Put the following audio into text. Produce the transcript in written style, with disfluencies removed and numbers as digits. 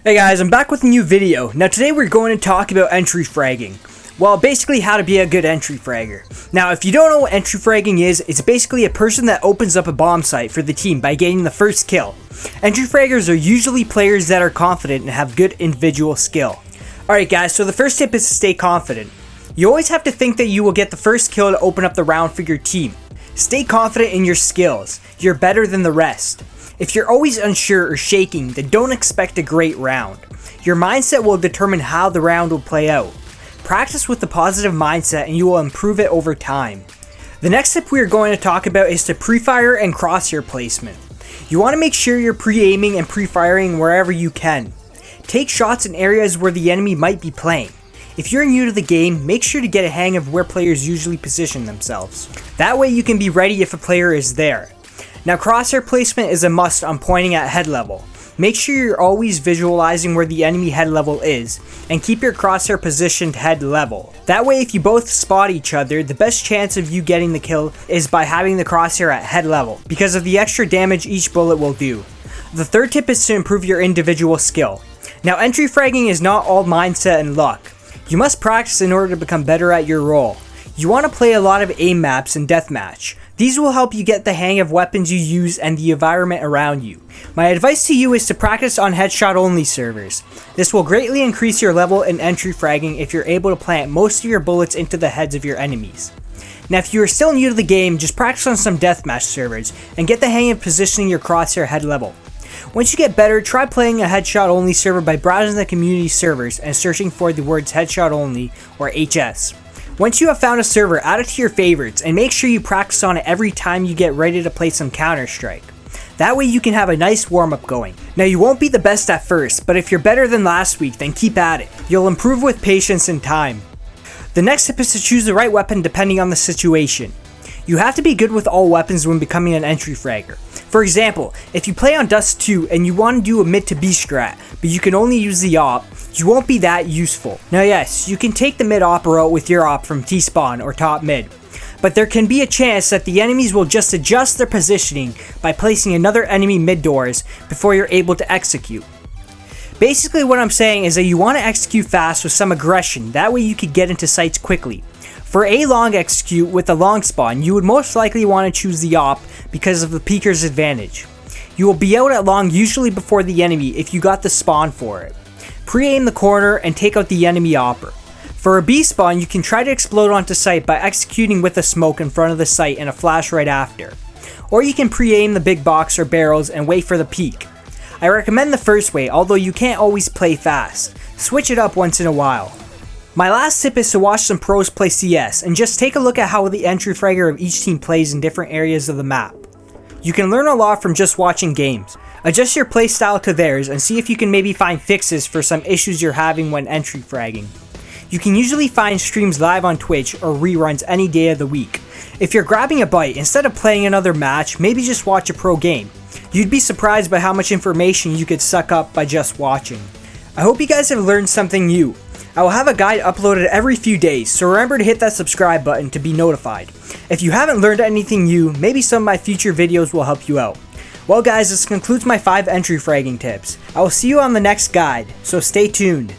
Hey guys, I'm back with a new video. Now today we're going to talk about entry fragging. Well, basically how to be a good entry fragger. Now if you don't know what entry fragging is, it's basically a person that opens up a bomb site for the team by getting the first kill. Entry fraggers are usually players that are confident and have good individual skill. Alright guys, so the first tip is to stay confident. You always have to think that you will get the first kill to open up the round for your team. Stay confident in your skills. You're better than the rest. If you're always unsure or shaking, then don't expect a great round. Your mindset will determine how the round will play out. Practice with a positive mindset and you will improve it over time. The next tip we are going to talk about is to pre-fire and crosshair placement. You want to make sure you're pre-aiming and pre-firing wherever you can. Take shots in areas where the enemy might be playing. If you're new to the game, make sure to get a hang of where players usually position themselves. That way you can be ready if a player is there. Now crosshair placement is a must on pointing at head level. Make sure you're always visualizing where the enemy head level is, and keep your crosshair positioned head level. That way if you both spot each other, the best chance of you getting the kill is by having the crosshair at head level, because of the extra damage each bullet will do. The third tip is to improve your individual skill. Now entry fragging is not all mindset and luck. You must practice in order to become better at your role. You want to play a lot of aim maps and deathmatch. These will help you get the hang of weapons you use and the environment around you. My advice to you is to practice on headshot only servers. This will greatly increase your level in entry fragging if you're able to plant most of your bullets into the heads of your enemies. Now if you are still new to the game, just practice on some deathmatch servers and get the hang of positioning your crosshair head level. Once you get better, try playing a headshot only server by browsing the community servers and searching for the words headshot only or HS. Once you have found a server, add it to your favorites and make sure you practice on it every time you get ready to play some Counter-Strike. That way you can have a nice warm-up going. Now you won't be the best at first, but if you're better than last week, then keep at it. You'll improve with patience and time. The next tip is to choose the right weapon depending on the situation. You have to be good with all weapons when becoming an entry fragger. For example, if you play on Dust 2 and you want to do a mid to B strat, but you can only use the op, you won't be that useful. Now yes, you can take the mid op route with your op from T-spawn or top mid, but there can be a chance that the enemies will just adjust their positioning by placing another enemy mid doors before you're able to execute. Basically what I'm saying is that you want to execute fast with some aggression, that way you can get into sites quickly. For a long execute with a long spawn, you would most likely want to choose the op because of the peeker's advantage. You will be out at long usually before the enemy if you got the spawn for it. Pre-aim the corner and take out the enemy opper. For a B spawn, you can try to explode onto site by executing with a smoke in front of the site and a flash right after. Or you can pre-aim the big box or barrels and wait for the peek. I recommend the first way, although you can't always play fast. Switch it up once in a while. My last tip is to watch some pros play CS and just take a look at how the entry fragger of each team plays in different areas of the map. You can learn a lot from just watching games. Adjust your playstyle to theirs and see if you can maybe find fixes for some issues you're having when entry fragging. You can usually find streams live on Twitch or reruns any day of the week. If you're grabbing a bite, instead of playing another match, maybe just watch a pro game. You'd be surprised by how much information you could suck up by just watching. I hope you guys have learned something new. I will have a guide uploaded every few days, so remember to hit that subscribe button to be notified. If you haven't learned anything new, maybe some of my future videos will help you out. Well guys, this concludes my 5 entry fragging tips. I will see you on the next guide, so stay tuned.